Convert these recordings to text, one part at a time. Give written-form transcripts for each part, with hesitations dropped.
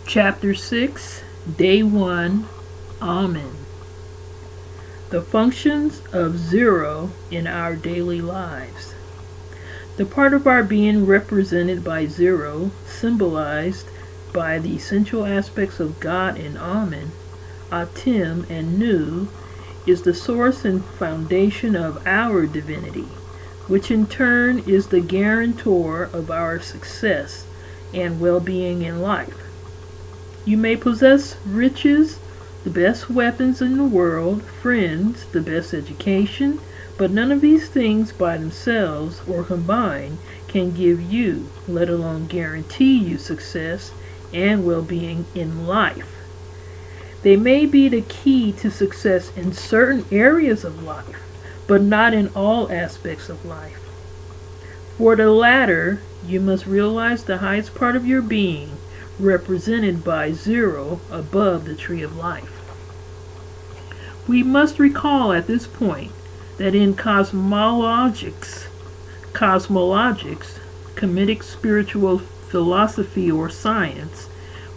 Chapter 6, Day 1, Allman. The functions of zero in our daily lives. The part of our being represented by zero, symbolized by the essential aspects of God in Allman, Atim, and Nu, is the source and foundation of our divinity, which in turn is the guarantor of our success and well-being in life. You may possess riches, the best weapons in the world, friends, the best education, but none of these things by themselves or combined can give you, let alone guarantee you, success and well-being in life. They may be the key to success in certain areas of life, but not in all aspects of life. For the latter, you must realize the highest part of your being, represented by zero above the tree of life. We must recall at this point that in cosmologics, Kamitic spiritual philosophy or science,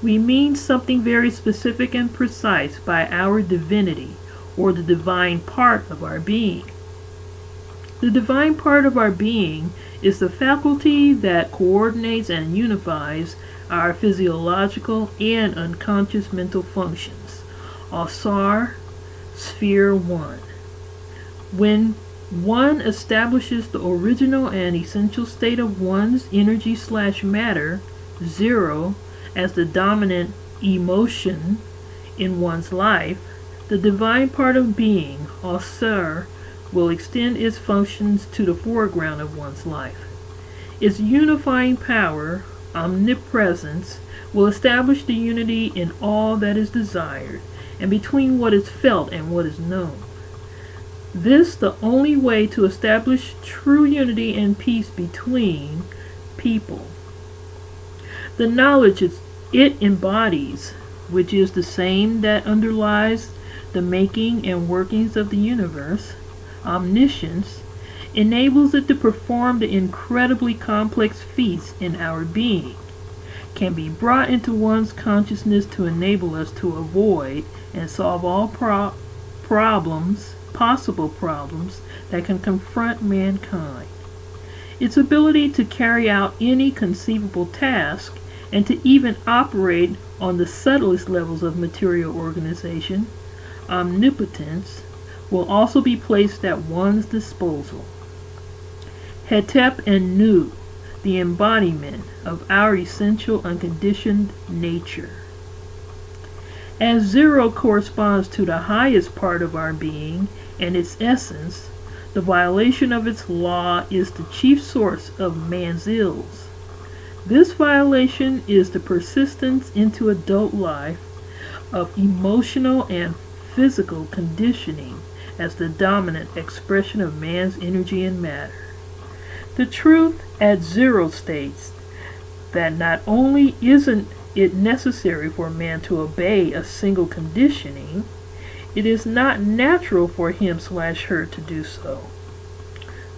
we mean something very specific and precise by our divinity, or the divine part of our being. The divine part of our being is the faculty that coordinates and unifies our physiological and unconscious mental functions. Asar, Sphere 1. When one establishes the original and essential state of one's energy/matter, zero, as the dominant emotion in one's life, the divine part of being, Asar, will extend its functions to the foreground of one's life. Its unifying power, omnipresence, will establish the unity in all that is desired, and between what is felt and what is known. This the only way to establish true unity and peace between people. The knowledge it embodies, which is the same that underlies the making and workings of the universe, omniscience, enables it to perform the incredibly complex feats in our being, can be brought into one's consciousness to enable us to avoid and solve all possible problems that can confront mankind. Its ability to carry out any conceivable task and to even operate on the subtlest levels of material organization, omnipotence, will also be placed at one's disposal. Hetep and Nu, the embodiment of our essential unconditioned nature. As zero corresponds to the highest part of our being and its essence, the violation of its law is the chief source of man's ills. This violation is the persistence into adult life of emotional and physical conditioning as the dominant expression of man's energy and matter. The truth at zero states that not only isn't it necessary for man to obey a single conditioning, it is not natural for him/her to do so.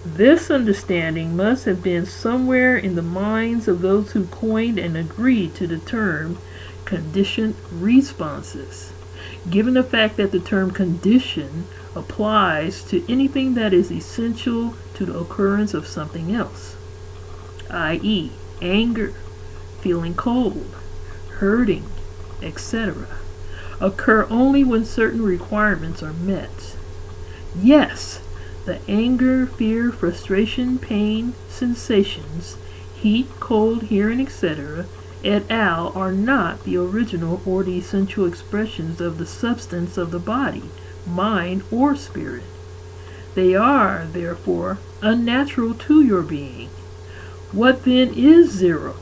This understanding must have been somewhere in the minds of those who coined and agreed to the term conditioned responses, given the fact that the term condition applies to anything that is essential to the occurrence of something else, i.e., anger, feeling cold, hurting, etc., occur only when certain requirements are met. Yes, the anger, fear, frustration, pain, sensations, heat, cold, hearing, etc., et al. Are not the original or the essential expressions of the substance of the body, mind, or spirit. They are, therefore, unnatural to your being. What then is zero?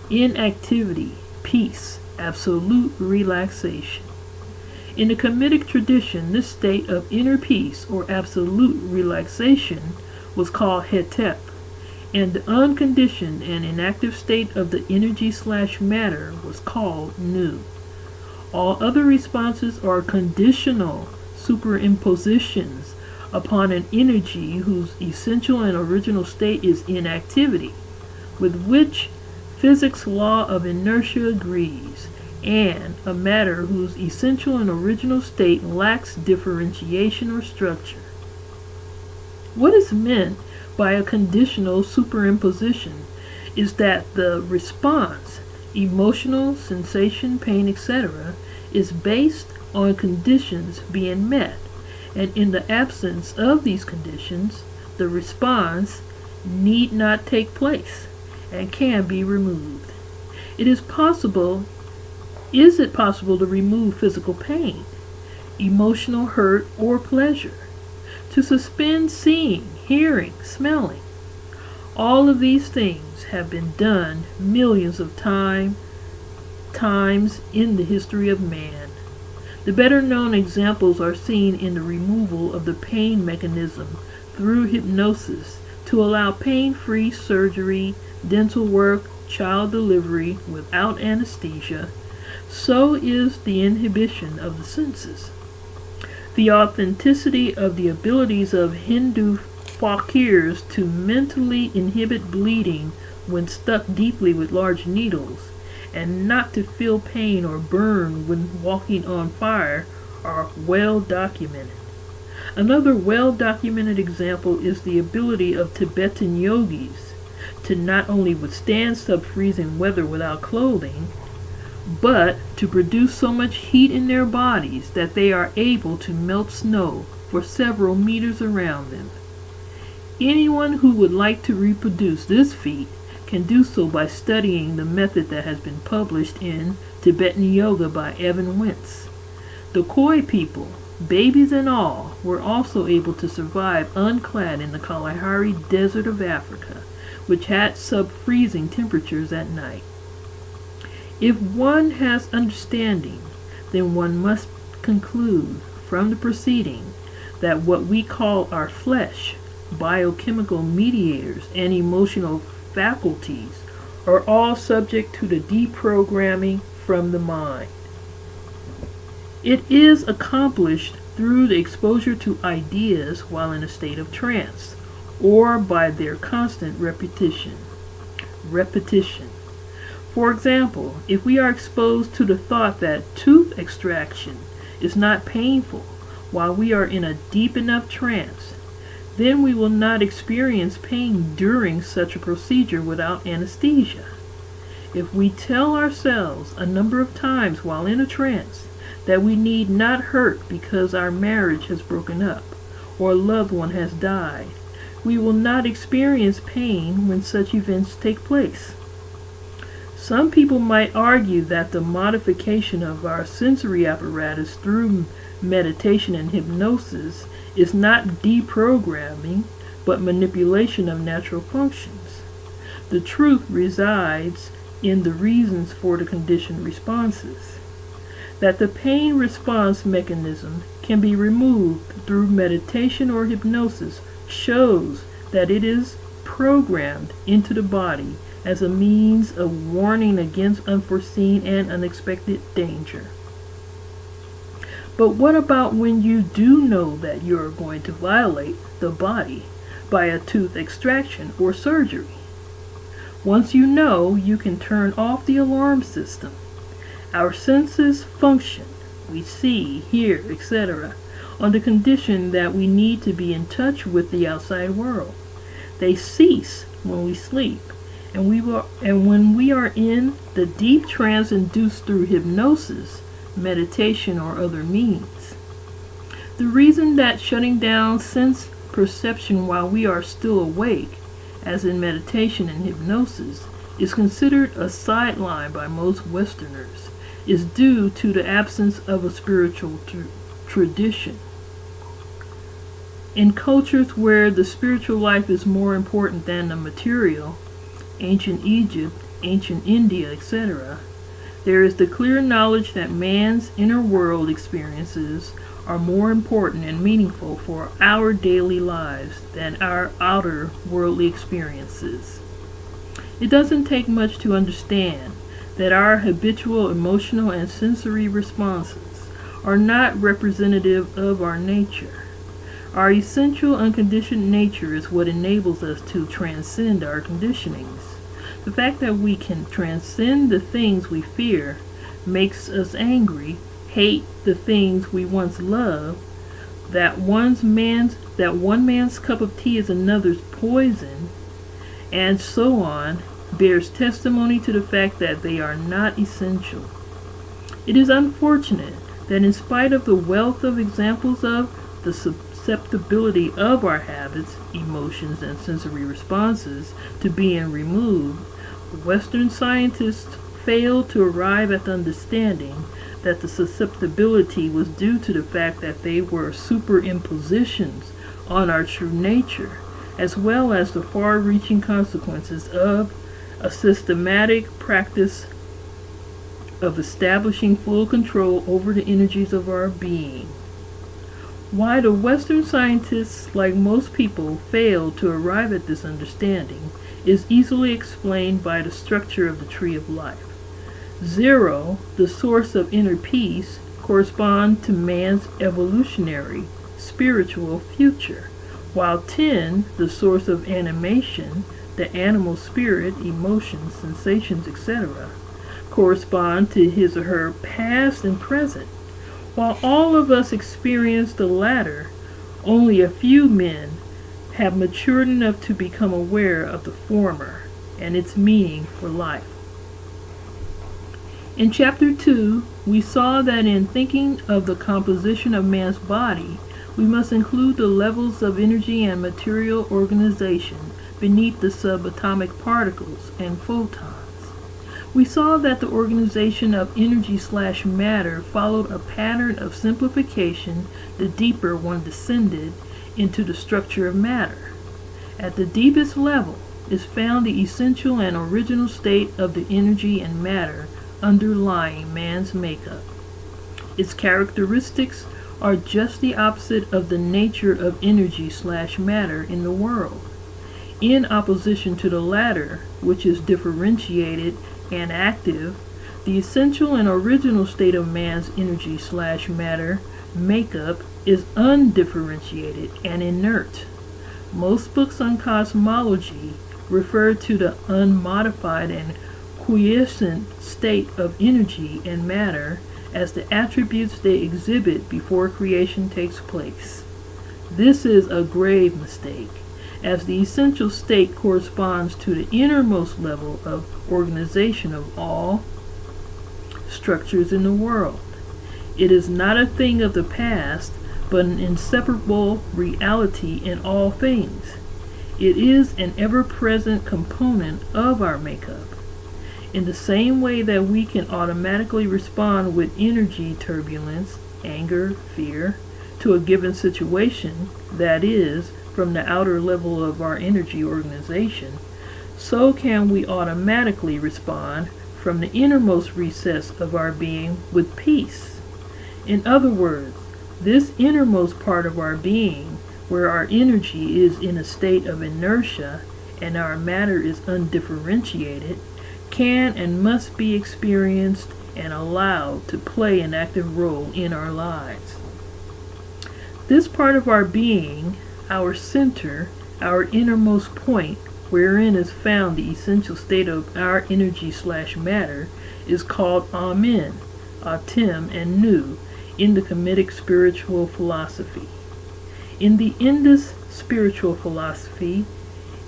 Inactivity, peace, absolute relaxation. In the Kamitic tradition, this state of inner peace or absolute relaxation was called Hetep, and the unconditioned and inactive state of the energy/matter was called Nu. All other responses are conditional superimpositions upon an energy whose essential and original state is inactivity, with which physics' law of inertia agrees, and a matter whose essential and original state lacks differentiation or structure. What is meant by a conditional superimposition is that the response, emotional, sensation, pain, etc., is based on conditions being met, and in the absence of these conditions, the response need not take place and can be removed. Is it possible to remove physical pain, emotional hurt, or pleasure? To suspend seeing, hearing, smelling? All of these things have been done millions of times in the history of man. The better known examples are seen in the removal of the pain mechanism through hypnosis to allow pain-free surgery, dental work, child delivery without anesthesia. So is the inhibition of the senses. The authenticity of the abilities of Hindu fakirs to mentally inhibit bleeding when stuck deeply with large needles, and not to feel pain or burn when walking on fire, are well documented. Another well-documented example is the ability of Tibetan yogis to not only withstand sub-freezing weather without clothing, but to produce so much heat in their bodies that they are able to melt snow for several meters around them. Anyone who would like to reproduce this feat can do so by studying the method that has been published in Tibetan Yoga by Evan Wentz. The Khoi people, babies and all, were also able to survive unclad in the Kalahari Desert of Africa, which had sub-freezing temperatures at night. If one has understanding, then one must conclude from the proceeding that what we call our flesh, biochemical mediators, and emotional faculties are all subject to the deprogramming from the mind. It is accomplished through the exposure to ideas while in a state of trance, or by their constant repetition. For example, if we are exposed to the thought that tooth extraction is not painful while we are in a deep enough trance, then we will not experience pain during such a procedure without anesthesia. If we tell ourselves a number of times while in a trance that we need not hurt because our marriage has broken up or a loved one has died, we will not experience pain when such events take place. Some people might argue that the modification of our sensory apparatus through meditation and hypnosis is not deprogramming, but manipulation of natural functions. The truth resides in the reasons for the conditioned responses. That the pain response mechanism can be removed through meditation or hypnosis shows that it is programmed into the body as a means of warning against unforeseen and unexpected danger. But what about when you do know that you're going to violate the body by a tooth extraction or surgery? Once you know, you can turn off the alarm system. Our senses function, we see, hear, etc., on the condition that we need to be in touch with the outside world. They cease when we sleep, and when we are in the deep trance induced through hypnosis, meditation, or other means. The reason that shutting down sense perception while we are still awake, as in meditation and hypnosis, is considered a sideline by most Westerners is due to the absence of a spiritual tradition. In cultures where the spiritual life is more important than the material, ancient Egypt, ancient India, etc., there is the clear knowledge that man's inner world experiences are more important and meaningful for our daily lives than our outer worldly experiences. It doesn't take much to understand that our habitual emotional and sensory responses are not representative of our nature. Our essential unconditioned nature is what enables us to transcend our conditionings, The fact that we can transcend the things we fear makes us angry, hate the things we once loved, that one man's cup of tea is another's poison, and so on, bears testimony to the fact that they are not essential. It is unfortunate that in spite of the wealth of examples of the susceptibility of our habits, emotions, and sensory responses to being removed, Western scientists failed to arrive at the understanding that the susceptibility was due to the fact that they were superimpositions on our true nature, as well as the far-reaching consequences of a systematic practice of establishing full control over the energies of our being. Why the Western scientists, like most people, failed to arrive at this understanding is easily explained by the structure of the tree of life. 0, the source of inner peace, corresponds to man's evolutionary, spiritual future, while 10, the source of animation, the animal spirit, emotions, sensations, etc., correspond to his or her past and present. While all of us experience the latter, only a few men have matured enough to become aware of the former and its meaning for life. In Chapter 2, we saw that in thinking of the composition of man's body, we must include the levels of energy and material organization beneath the subatomic particles and photons. We saw that the organization of energy/matter followed a pattern of simplification the deeper one descended into the structure of matter. At the deepest level is found the essential and original state of the energy and matter underlying man's makeup. Its characteristics are just the opposite of the nature of energy/matter in the world. In opposition to the latter, which is differentiated and active, the essential and original state of man's energy/matter makeup is undifferentiated and inert. Most books on cosmology refer to the unmodified and quiescent state of energy and matter as the attributes they exhibit before creation takes place. This is a grave mistake, as the essential state corresponds to the innermost level of organization of all structures in the world. It is not a thing of the past, but an inseparable reality in all things. It is an ever-present component of our makeup. In the same way that we can automatically respond with energy turbulence, anger, fear, to a given situation, that is, from the outer level of our energy organization, so can we automatically respond from the innermost recess of our being with peace. In other words, this innermost part of our being, where our energy is in a state of inertia and our matter is undifferentiated, can and must be experienced and allowed to play an active role in our lives. This part of our being, our center, our innermost point, wherein is found the essential state of our energy/matter, is called Allman, Atem, and Nu in the Kamitic spiritual philosophy. In the Indus spiritual philosophy,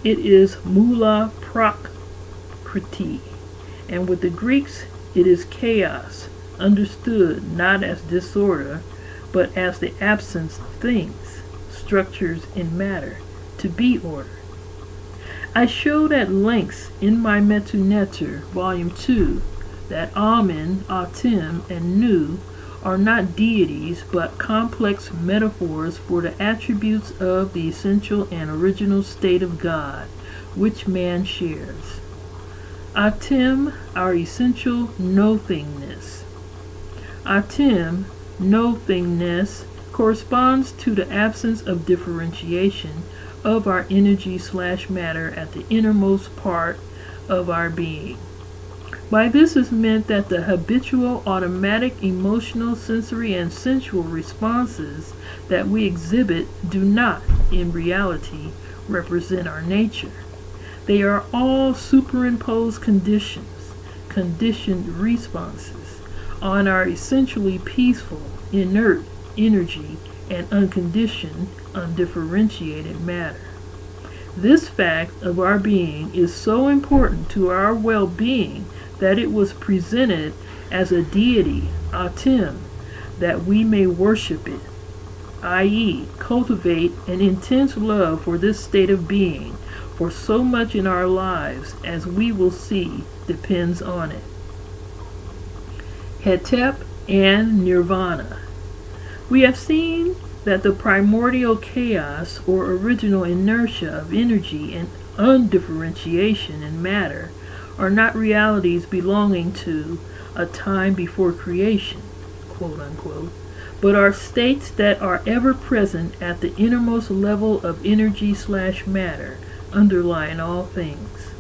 it is Mula Prakriti, and with the Greeks it is chaos, understood not as disorder, but as the absence of things, structures in matter, to be ordered. I showed at length in my Metu Neter, Volume 2, that Allman, Atem, and Nu are not deities, but complex metaphors for the attributes of the essential and original state of God, which man shares. Atem, our essential no-thingness. Atem, no-thingness, corresponds to the absence of differentiation of our energy/matter at the innermost part of our being. By this is meant that the habitual, automatic, emotional, sensory, and sensual responses that we exhibit do not, in reality, represent our nature. They are all superimposed conditions, conditioned responses, on our essentially peaceful, inert energy and unconditioned, undifferentiated matter. This fact of our being is so important to our well-being that it was presented as a deity, Atem, that we may worship it, i.e., cultivate an intense love for this state of being, for so much in our lives, as we will see, depends on it. Hetep and Nirvana. We have seen that the primordial chaos or original inertia of energy and undifferentiation in matter are not realities belonging to a time before creation, quote unquote, but are states that are ever present at the innermost level of energy/matter, underlying all things.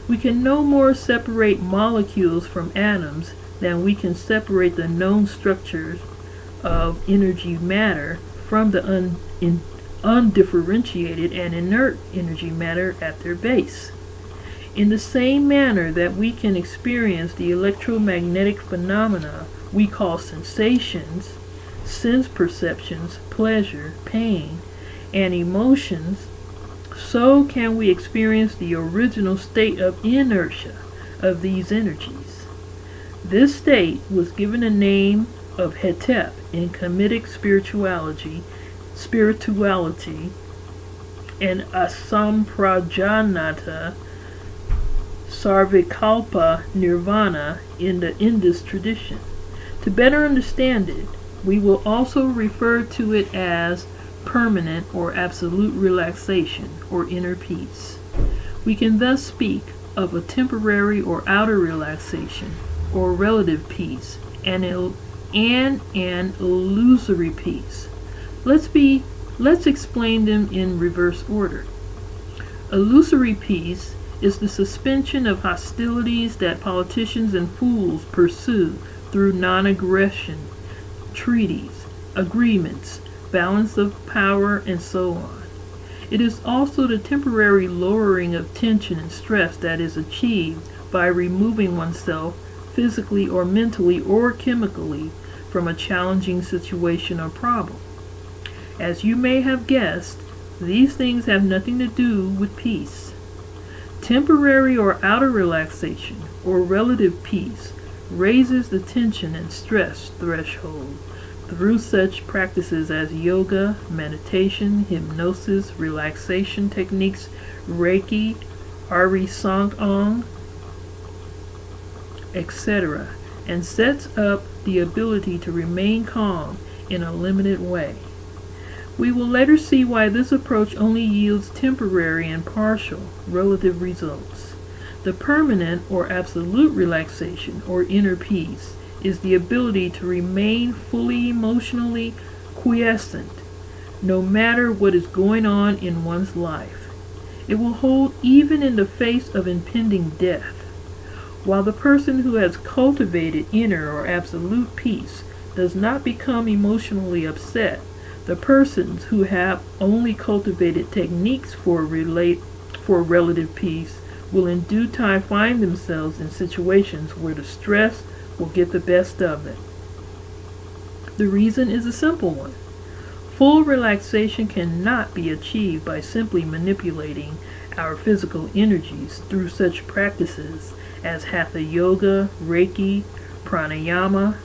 We can no more separate molecules from atoms than we can separate the known structures of energy matter from the undifferentiated and inert energy matter at their base. In the same manner that we can experience the electromagnetic phenomena we call sensations, sense perceptions, pleasure, pain, and emotions, so can we experience the original state of inertia of these energies. This state was given a name of Hetep in Kamitic spirituality, and Asamprajanata Sarvikalpa Nirvana in the Indus tradition. To better understand it, we will also refer to it as permanent or absolute relaxation or inner peace. We can thus speak of a temporary or outer relaxation or relative peace and an illusory peace. Let's explain them in reverse order. Illusory peace is the suspension of hostilities that politicians and fools pursue through non-aggression, treaties, agreements, balance of power, and so on. It is also the temporary lowering of tension and stress that is achieved by removing oneself physically or mentally or chemically from a challenging situation or problem. As you may have guessed, these things have nothing to do with peace. Temporary or outer relaxation or relative peace raises the tension and stress threshold through such practices as yoga, meditation, hypnosis, relaxation techniques, Reiki, Ari Sangong, etc., and sets up the ability to remain calm in a limited way. We will later see why this approach only yields temporary and partial relative results. The permanent or absolute relaxation or inner peace is the ability to remain fully emotionally quiescent no matter what is going on in one's life. It will hold even in the face of impending death. While the person who has cultivated inner or absolute peace does not become emotionally upset, the persons who have only cultivated techniques for relative peace will in due time find themselves in situations where the stress will get the best of it. The reason is a simple one. Full relaxation cannot be achieved by simply manipulating our physical energies through such practices as Hatha Yoga, Reiki, Pranayama,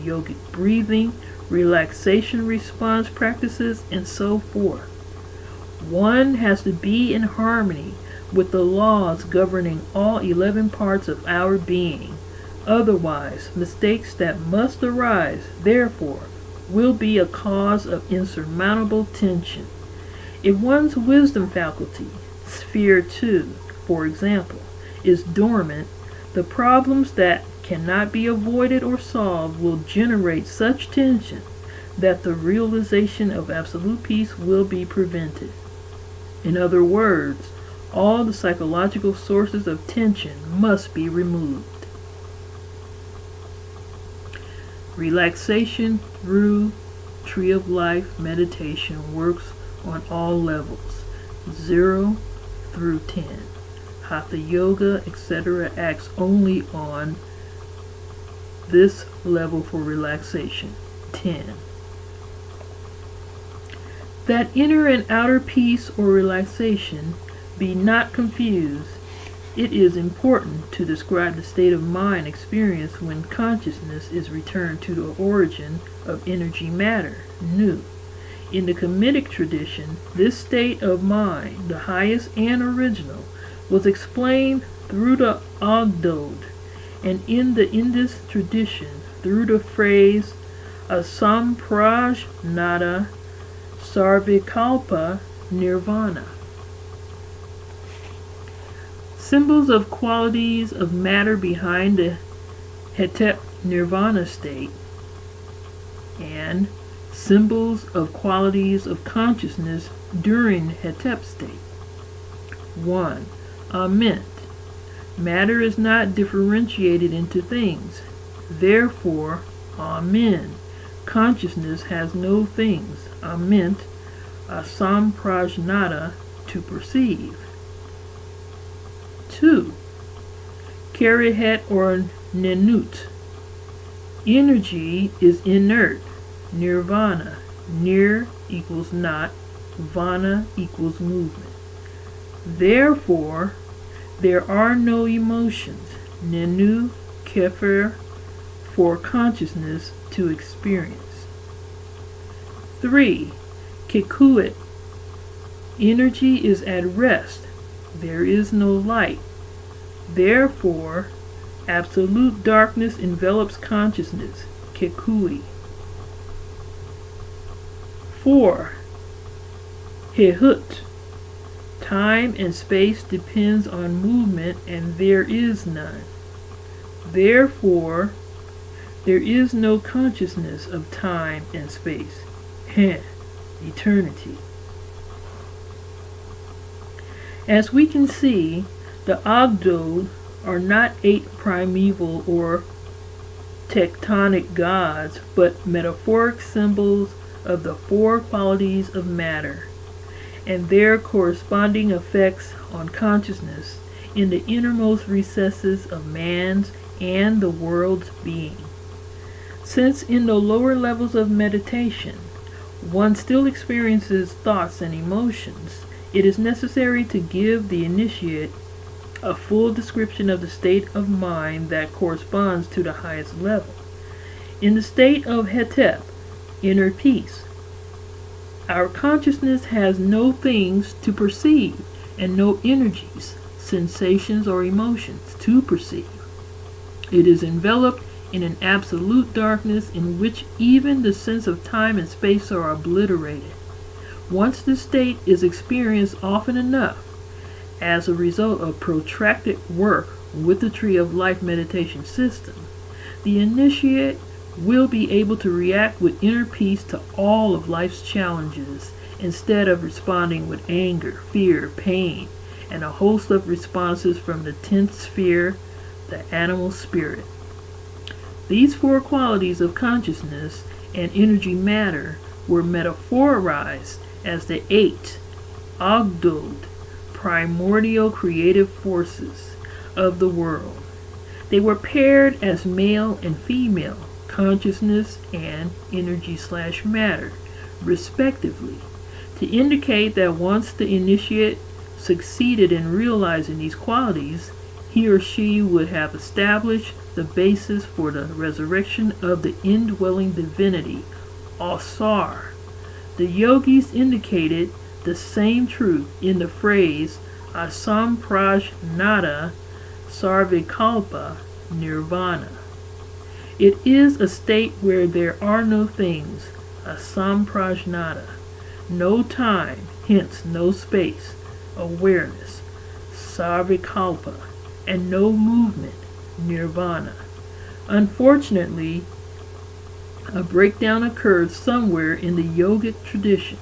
yogic breathing, relaxation response practices, and so forth. One has to be in harmony with the laws governing all 11 parts of our being. Otherwise, mistakes that must arise, therefore, will be a cause of insurmountable tension. If one's wisdom faculty, sphere 2, for example, is dormant, the problems that cannot be avoided or solved will generate such tension that the realization of absolute peace will be prevented. In other words, all the psychological sources of tension must be removed. Relaxation through Tree of Life meditation works on all levels, 0 through 10. Hatha Yoga, etc. acts only on this level for relaxation. 10. That inner and outer peace or relaxation be not confused. It is important to describe the state of mind experienced when consciousness is returned to the origin of energy matter, nu. In the Kamitic tradition, this state of mind, the highest and original, was explained through the Agdod, and in the Indus tradition through the phrase asamprajnata sarvikalpa nirvana. Symbols of qualities of matter behind the hetep nirvana state, and symbols of qualities of consciousness during hetep state. 1. Ament. Matter is not differentiated into things. Therefore, Amen. Consciousness has no things, ament, asamprajnata, to perceive. 2. Karihet or nenut. Energy is inert. Nirvana. Nir equals not. Vana equals movement. Therefore, there are no emotions. Nenu kefer, for consciousness to experience. 3. Kekuit. Energy is at rest. There is no light. Therefore, absolute darkness envelops consciousness. Kekui. 4. Hehut. Time and space depends on movement, and there is none. Therefore, there is no consciousness of time and space. Eternity. As we can see, the Agdod are not 8 primeval or tectonic gods, but metaphoric symbols of the 4 qualities of matter, and their corresponding effects on consciousness in the innermost recesses of man's and the world's being. Since in the lower levels of meditation, one still experiences thoughts and emotions, it is necessary to give the initiate a full description of the state of mind that corresponds to the highest level. In the state of hetep, inner peace, our consciousness has no things to perceive and no energies, sensations, or emotions to perceive. It is enveloped in an absolute darkness in which even the sense of time and space are obliterated. Once this state is experienced often enough, as a result of protracted work with the Tree of Life meditation system, the initiate will be able to react with inner peace to all of life's challenges instead of responding with anger, fear, pain, and a host of responses from the 10th sphere, the animal spirit. These 4 qualities of consciousness and energy matter were metaphorized as the 8 Agdod, primordial creative forces of the world. They were paired as male and female, consciousness and energy/matter, respectively, to indicate that once the initiate succeeded in realizing these qualities, he or she would have established the basis for the resurrection of the indwelling divinity, Asar. The yogis indicated the same truth in the phrase asamprajnata sarvikalpa nirvana. It is a state where there are no things, asamprajnata, no time, hence no space, awareness, sarvikalpa, and no movement, nirvana. Unfortunately, a breakdown occurred somewhere in the yogic tradition,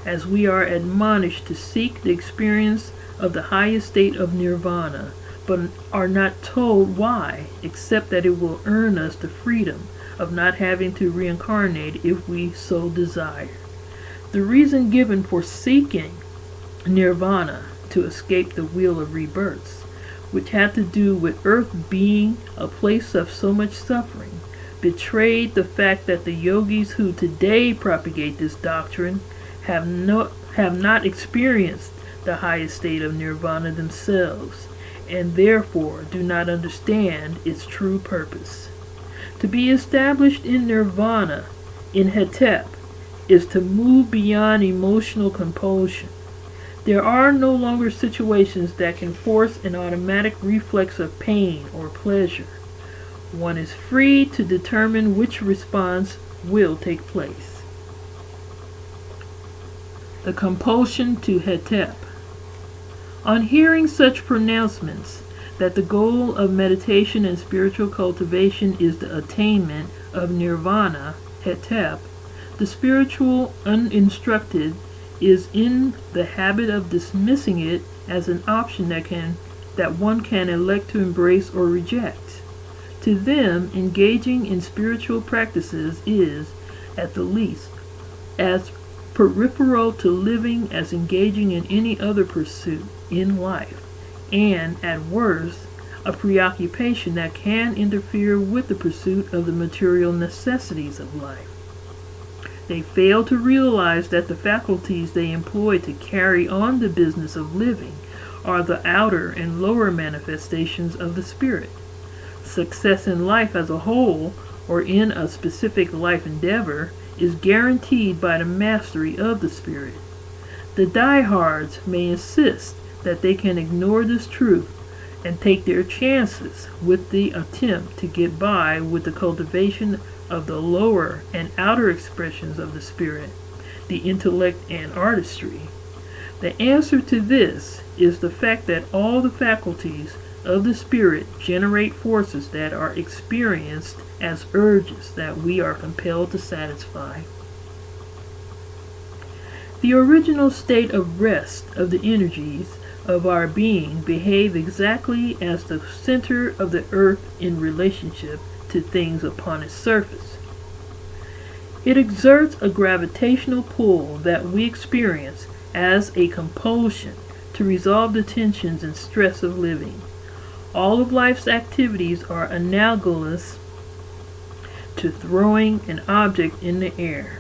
as we are admonished to seek the experience of the highest state of nirvana, but are not told why, except that it will earn us the freedom of not having to reincarnate if we so desire. The reason given for seeking nirvana, to escape the wheel of rebirths, which had to do with Earth being a place of so much suffering, betrayed the fact that the yogis who today propagate this doctrine have not experienced the highest state of nirvana themselves, and therefore do not understand its true purpose. To be established in nirvana, in hetep, is to move beyond emotional compulsion. There are no longer situations that can force an automatic reflex of pain or pleasure. One is free to determine which response will take place. The compulsion to hetep. On hearing such pronouncements that the goal of meditation and spiritual cultivation is the attainment of nirvana, hetep, the spiritual uninstructed is in the habit of dismissing it as an option that one can elect to embrace or reject. To them, engaging in spiritual practices is, at the least, as peripheral to living as engaging in any other pursuit in life, and, at worst, a preoccupation that can interfere with the pursuit of the material necessities of life. They fail to realize that the faculties they employ to carry on the business of living are the outer and lower manifestations of the spirit. Success in life as a whole, or in a specific life endeavor, is guaranteed by the mastery of the spirit. The diehards may insist that they can ignore this truth and take their chances with the attempt to get by with the cultivation of the lower and outer expressions of the spirit, the intellect and artistry. The answer to this is the fact that all the faculties of the spirit generate forces that are experienced as urges that we are compelled to satisfy. The original state of rest of the energies of our being behave exactly as the center of the earth in relationship to things upon its surface. It exerts a gravitational pull that we experience as a compulsion to resolve the tensions and stress of living. All of life's activities are analogous to throwing an object in the air.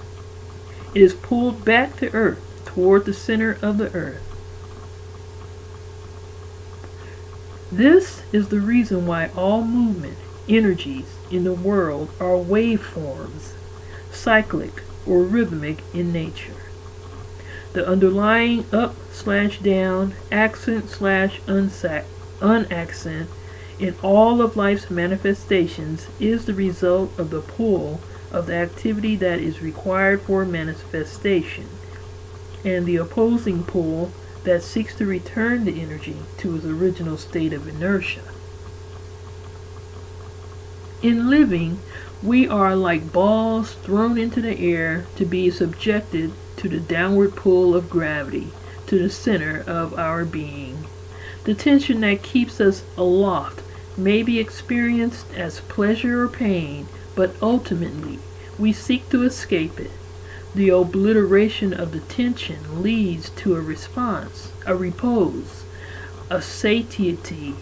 It is pulled back to earth, toward the center of the earth. This is the reason why all movement energies in the world are waveforms, cyclic or rhythmic in nature. The underlying up/down, accent/unaccent in all of life's manifestations is the result of the pull of the activity that is required for manifestation, and the opposing pull that seeks to return the energy to its original state of inertia. In living, we are like balls thrown into the air to be subjected to the downward pull of gravity to the center of our being. The tension that keeps us aloft may be experienced as pleasure or pain, but ultimately we seek to escape it. The obliteration of the tension leads to a response, a repose, a satiety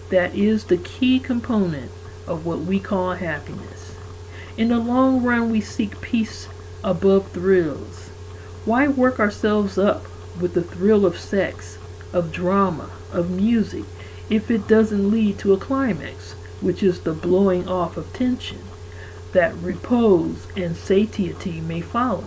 that is the key component of what we call happiness. In the long run, we seek peace above thrills. Why work ourselves up with the thrill of sex, of drama, of music, if it doesn't lead to a climax, which is the blowing off of tension, that repose and satiety may follow?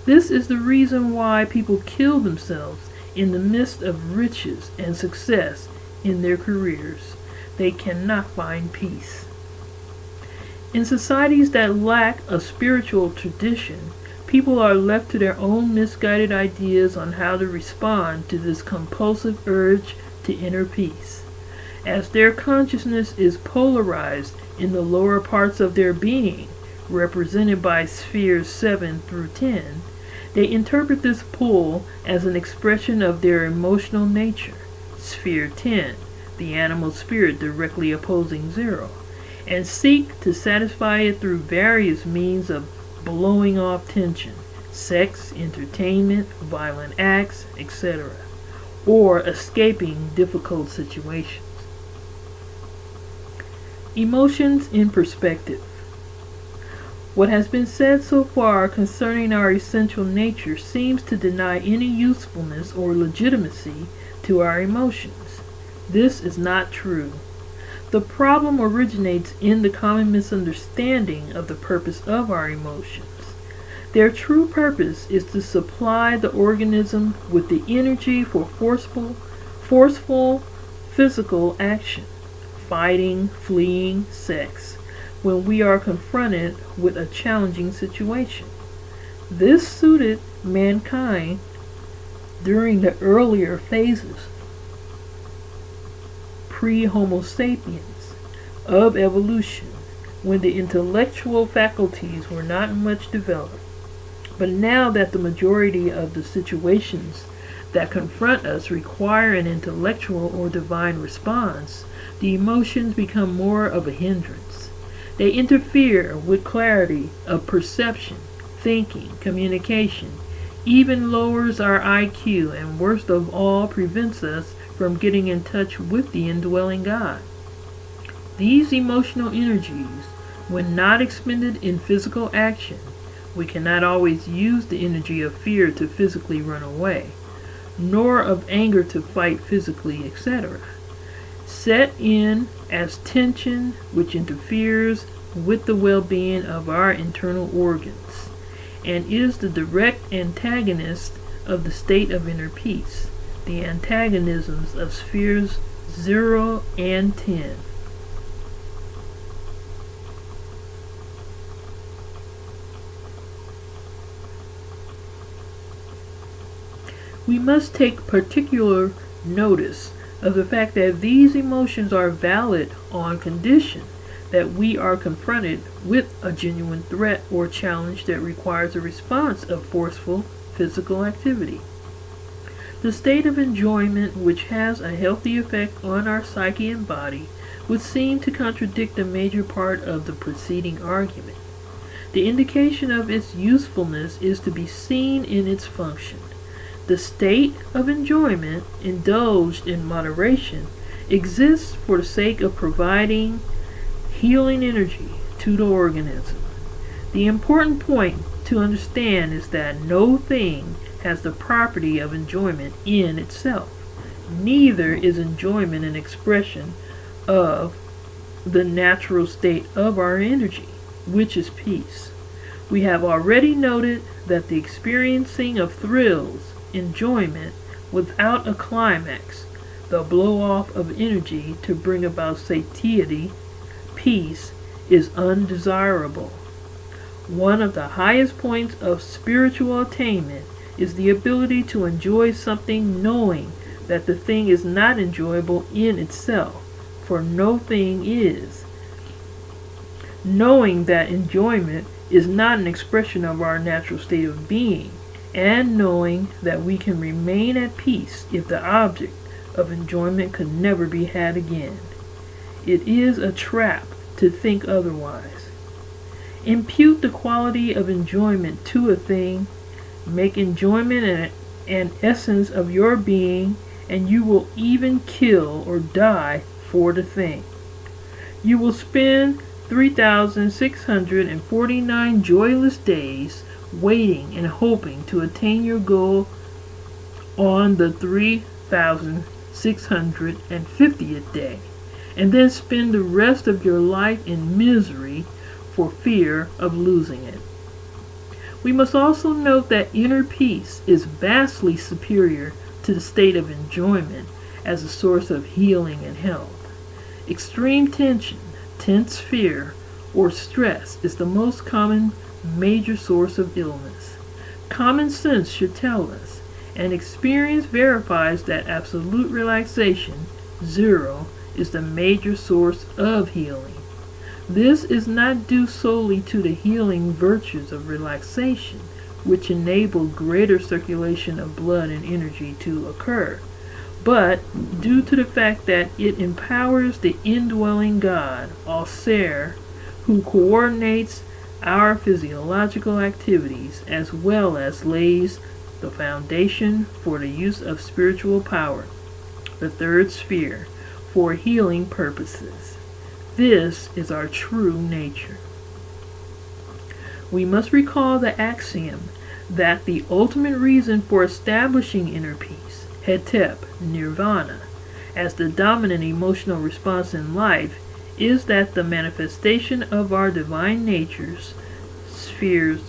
This is the reason why people kill themselves in the midst of riches and success in their careers. They cannot find peace. In societies that lack a spiritual tradition, people are left to their own misguided ideas on how to respond to this compulsive urge to inner peace. As their consciousness is polarized in the lower parts of their being, represented by spheres 7 through 10, they interpret this pull as an expression of their emotional nature, sphere 10, the animal spirit directly opposing 0, and seek to satisfy it through various means of blowing off tension, sex, entertainment, violent acts, etc. or escaping difficult situations. Emotions in perspective. What has been said so far concerning our essential nature seems to deny any usefulness or legitimacy to our emotions. This is not true. The problem originates in the common misunderstanding of the purpose of our emotions. Their true purpose is to supply the organism with the energy for forceful physical action, fighting, fleeing, sex, when we are confronted with a challenging situation. This suited mankind during the earlier phases, pre-Homo sapiens, of evolution, when the intellectual faculties were not much developed. But now that the majority of the situations that confront us require an intellectual or divine response, the emotions become more of a hindrance. They interfere with clarity of perception, thinking, communication, even lowers our IQ, and worst of all, prevents us from getting in touch with the indwelling God. These emotional energies, when not expended in physical action, we cannot always use the energy of fear to physically run away, nor of anger to fight physically, etc. Set in as tension, which interferes with the well-being of our internal organs, and is the direct antagonist of the state of inner peace, the antagonisms of spheres 0 and 10. We must take particular notice of the fact that these emotions are valid on condition that we are confronted with a genuine threat or challenge that requires a response of forceful physical activity. The state of enjoyment, which has a healthy effect on our psyche and body, would seem to contradict a major part of the preceding argument. The indication of its usefulness is to be seen in its function. The state of enjoyment, indulged in moderation, exists for the sake of providing healing energy to the organism. The important point to understand is that no thing has the property of enjoyment in itself. Neither is enjoyment an expression of the natural state of our energy, which is peace. We have already noted that the experiencing of thrills, enjoyment, without a climax, the blow-off of energy to bring about satiety, peace, is undesirable. One of the highest points of spiritual attainment is the ability to enjoy something knowing that the thing is not enjoyable in itself, for no thing is. Knowing that enjoyment is not an expression of our natural state of being, and knowing that we can remain at peace if the object of enjoyment could never be had again. It is a trap to think otherwise. Impute the quality of enjoyment to a thing, make enjoyment an essence of your being, and you will even kill or die for the thing. You will spend 3,649 joyless days waiting and hoping to attain your goal on the 3,650th day, and then spend the rest of your life in misery for fear of losing it. We must also note that inner peace is vastly superior to the state of enjoyment as a source of healing and health. Extreme tension, tense fear, or stress is the most common major source of illness. Common sense should tell us, and experience verifies that absolute relaxation, 0, is the major source of healing. This is not due solely to the healing virtues of relaxation, which enable greater circulation of blood and energy to occur, but due to the fact that it empowers the indwelling God, Alser, who coordinates our physiological activities as well as lays the foundation for the use of spiritual power, the third sphere, for healing purposes. This is our true nature. We must recall the axiom that the ultimate reason for establishing inner peace, hetep, nirvana, as the dominant emotional response in life is that the manifestation of our divine natures, spheres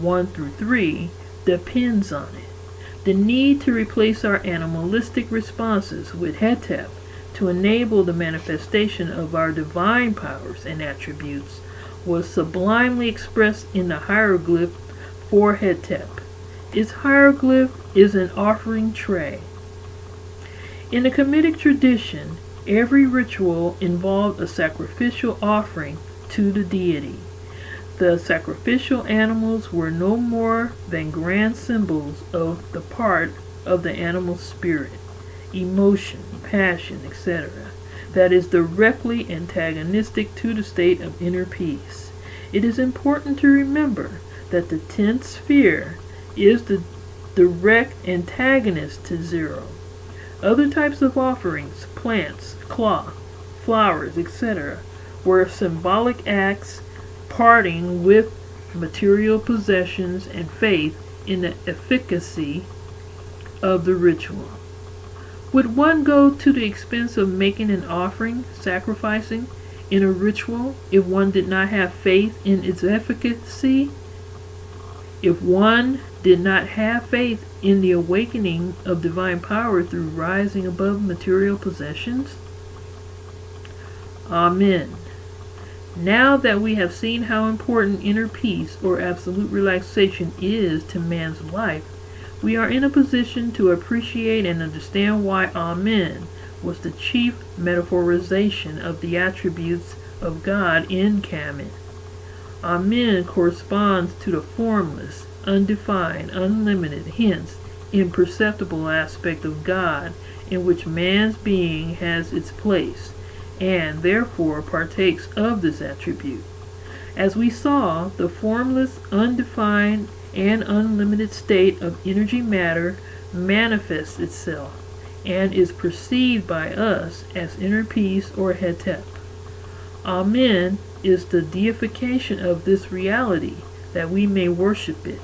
1 through 3, depends on it. The need to replace our animalistic responses with hetep to enable the manifestation of our divine powers and attributes was sublimely expressed in the hieroglyph for hetep. Its hieroglyph is an offering tray. In the Kamitic tradition, every ritual involved a sacrificial offering to the deity. The sacrificial animals were no more than grand symbols of the part of the animal spirit, emotion, passion, etc., that is directly antagonistic to the state of inner peace. It is important to remember that the 10th sphere is the direct antagonist to 0. Other types of offerings, plants, cloth, flowers, etc., were symbolic acts parting with material possessions and faith in the efficacy of the ritual. Would one go to the expense of making an offering, sacrificing, in a ritual if one did not have faith in its efficacy? If one did not have faith in the awakening of divine power through rising above material possessions? Amen. Now that we have seen how important inner peace or absolute relaxation is to man's life, we are in a position to appreciate and understand why Allman was the chief metaphorization of the attributes of God in Kamitic. Allman corresponds to the formless, undefined, unlimited, hence imperceptible aspect of God in which man's being has its place, and therefore partakes of this attribute. As we saw, the formless, undefined, and unlimited state of energy matter manifests itself and is perceived by us as inner peace or hetep. Allman is the deification of this reality that we may worship it.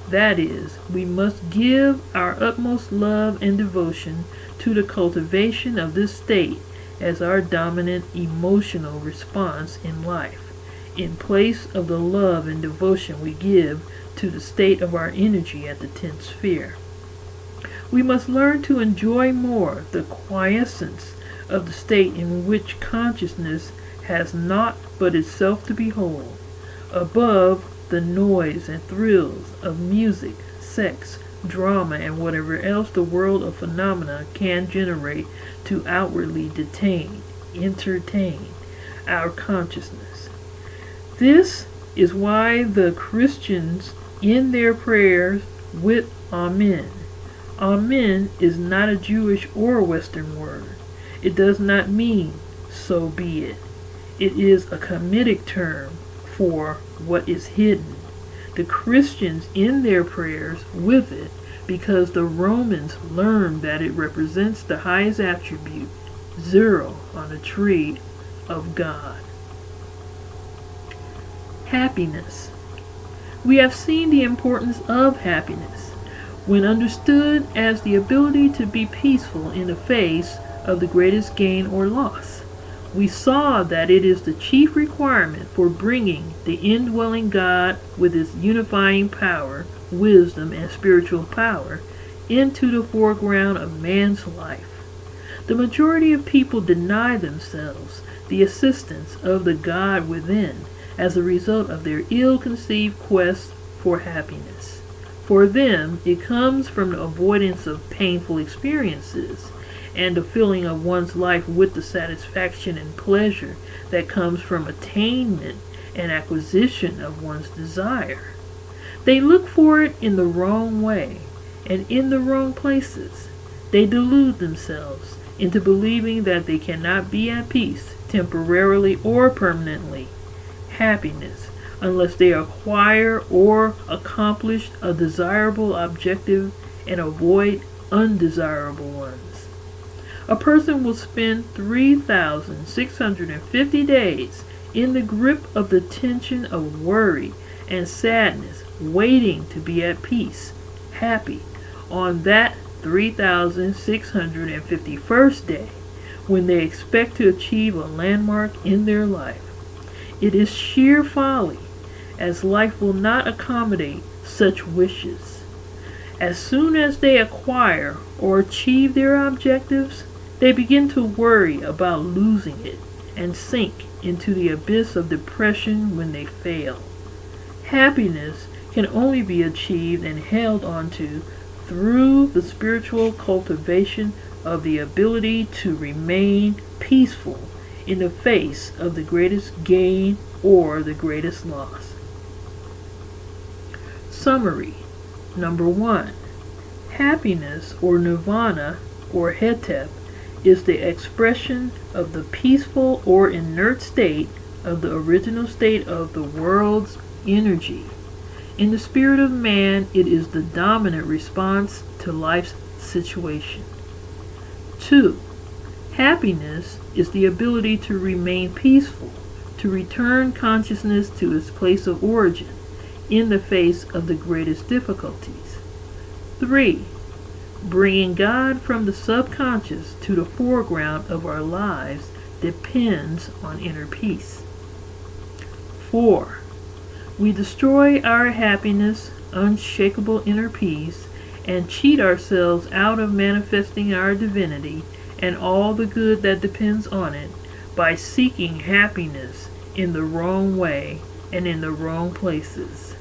That is, we must give our utmost love and devotion to the cultivation of this state as our dominant emotional response in life, in place of the love and devotion we give to the state of our energy at the 10th sphere. We must learn to enjoy more the quiescence of the state in which consciousness has naught but itself to behold, above the noise and thrills of music, sex, drama, and whatever else the world of phenomena can generate to outwardly entertain our consciousness. This is why the Christians in their prayers with Amen. Amen is not a Jewish or Western word. It does not mean so be it. It is a Kamitic term for what is hidden. The Christians in their prayers with it because the Romans learned that it represents the highest attribute, 0 on the tree of God. Happiness. We have seen the importance of happiness when understood as the ability to be peaceful in the face of the greatest gain or loss. We saw that it is the chief requirement for bringing the indwelling God with his unifying power, wisdom, and spiritual power into the foreground of man's life. The majority of people deny themselves the assistance of the God within as a result of their ill-conceived quest for happiness. For them, it comes from the avoidance of painful experiences and the filling of one's life with the satisfaction and pleasure that comes from attainment and acquisition of one's desire. They look for it in the wrong way and in the wrong places. They delude themselves into believing that they cannot be at peace, temporarily or permanently, happiness, unless they acquire or accomplish a desirable objective and avoid undesirable ones. A person will spend 3,650 days in the grip of the tension of worry and sadness, waiting to be at peace, happy, on that 3,651st day, when they expect to achieve a landmark in their life. It is sheer folly, as life will not accommodate such wishes. As soon as they acquire or achieve their objectives, they begin to worry about losing it and sink into the abyss of depression when they fail. Happiness can only be achieved and held onto through the spiritual cultivation of the ability to remain peaceful in the face of the greatest gain or the greatest loss. Summary. Number 1. Happiness, or nirvana, or hetep, is the expression of the peaceful or inert state of the original state of the world's energy. In the spirit of man, it is the dominant response to life's situation. 2. Happiness is the ability to remain peaceful, to return consciousness to its place of origin in the face of the greatest difficulties. 3. Bringing God from the subconscious to the foreground of our lives depends on inner peace. 4. We destroy our happiness, unshakable inner peace, and cheat ourselves out of manifesting our divinity and all the good that depends on it by seeking happiness in the wrong way and in the wrong places.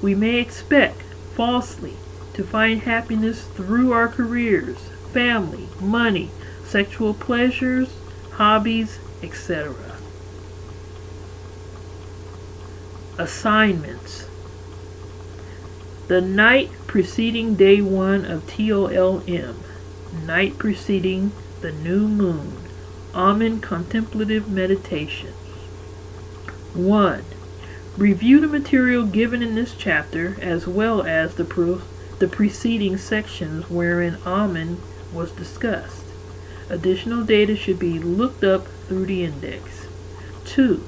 We may expect, falsely, to find happiness through our careers, family, money, sexual pleasures, hobbies, etc. Assignments. The night preceding day 1 of TOLM, night preceding the new moon, Allman contemplative meditation. 1. Review the material given in this chapter as well as the preceding sections wherein Allman was discussed. Additional data should be looked up through the index. 2.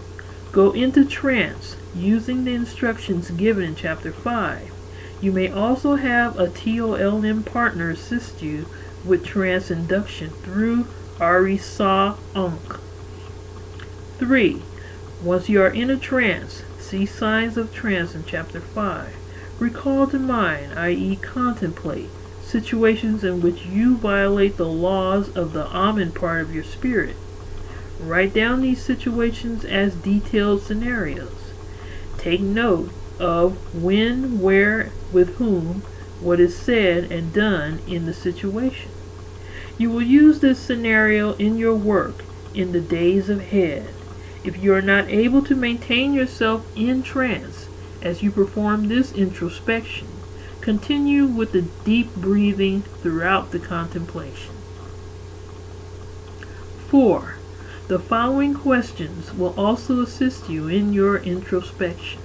Go into trance using the instructions given in Chapter 5. You may also have a TOLM partner assist you with trance induction through Ari Sa Ankh. 3. Once you are in a trance, see signs of trance in Chapter 5. Recall to mind, i.e. contemplate, situations in which you violate the laws of the Allman part of your spirit. Write down these situations as detailed scenarios. Take note of when, where, with whom, what is said and done in the situation. You will use this scenario in your work in the days ahead. If you are not able to maintain yourself in trance as you perform this introspection, continue with the deep breathing throughout the contemplation. 4. The following questions will also assist you in your introspection.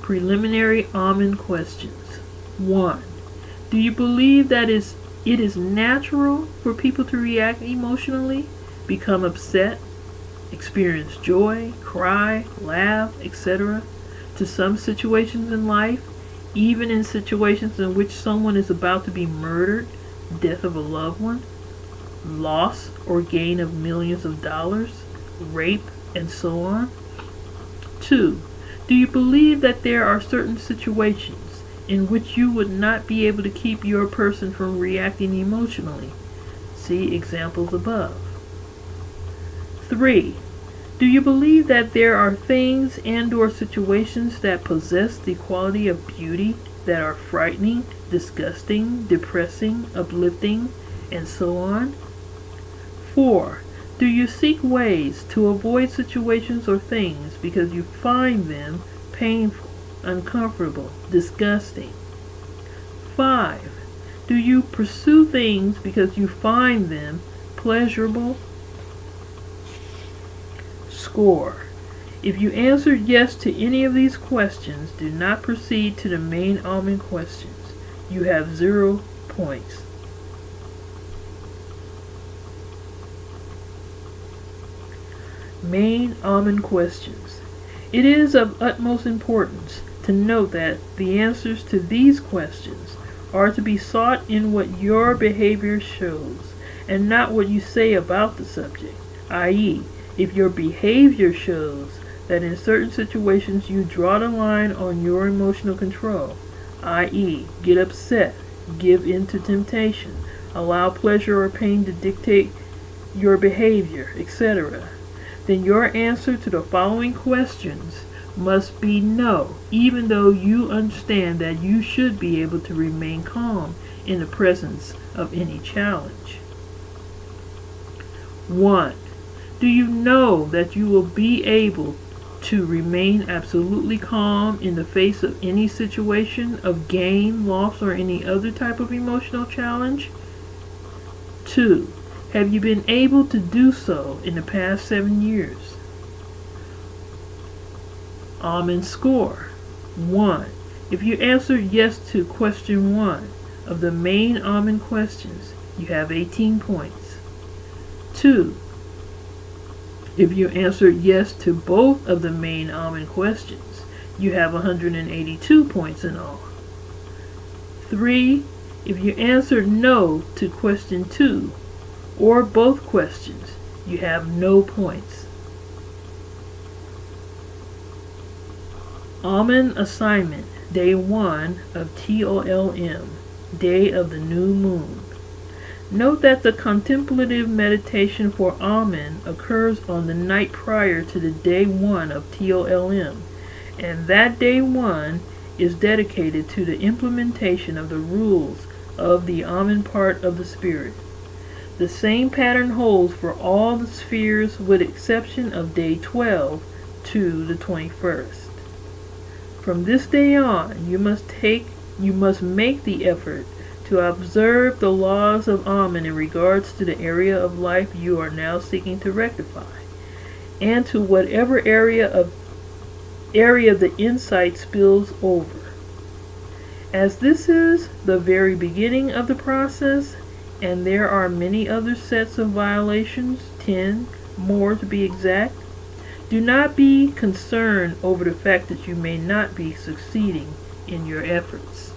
Preliminary Allman questions. 1. Do you believe that it is natural for people to react emotionally, become upset, experience joy, cry, laugh, etc. to some situations in life, even in situations in which someone is about to be murdered, death of a loved one, loss or gain of millions of dollars, rape, and so on? 2. Do you believe that there are certain situations in which you would not be able to keep your person from reacting emotionally? See examples above. 3. Do you believe that there are things and/or situations that possess the quality of beauty that are frightening, disgusting, depressing, uplifting, and so on? 4. Do you seek ways to avoid situations or things because you find them painful, uncomfortable, disgusting? 5. Do you pursue things because you find them pleasurable? Score. If you answered yes to any of these questions, do not proceed to the main Allman questions. You have 0 points. Main Allman questions. It is of utmost importance to note that the answers to these questions are to be sought in what your behavior shows, and not what you say about the subject, i.e., if your behavior shows that in certain situations you draw the line on your emotional control, i.e., get upset, give in to temptation, allow pleasure or pain to dictate your behavior, etc., then your answer to the following questions must be no, even though you understand that you should be able to remain calm in the presence of any challenge. 1. Do you know that you will be able to remain absolutely calm in the face of any situation of gain, loss, or any other type of emotional challenge? 2. Have you been able to do so in the past 7 years? Allman score. 1. If you answered yes to question 1 of the main Allman questions, you have 18 points. 2. If you answered yes to both of the main Allman questions, you have 182 points in all. 3. If you answered no to question 2 or both questions, you have no points. Allman assignment, day 1 of TOLM, day of the new moon. Note that the contemplative meditation for Allman occurs on the night prior to the day 1 of TOLM, and that day 1 is dedicated to the implementation of the rules of the Allman part of the spirit. The same pattern holds for all the spheres with exception of day 12 to the 21st. From this day on, you must make the effort to observe the laws of Allman in regards to the area of life you are now seeking to rectify, and to whatever area the insight spills over. As this is the very beginning of the process, and there are many other sets of violations, 10 more to be exact, do not be concerned over the fact that you may not be succeeding in your efforts.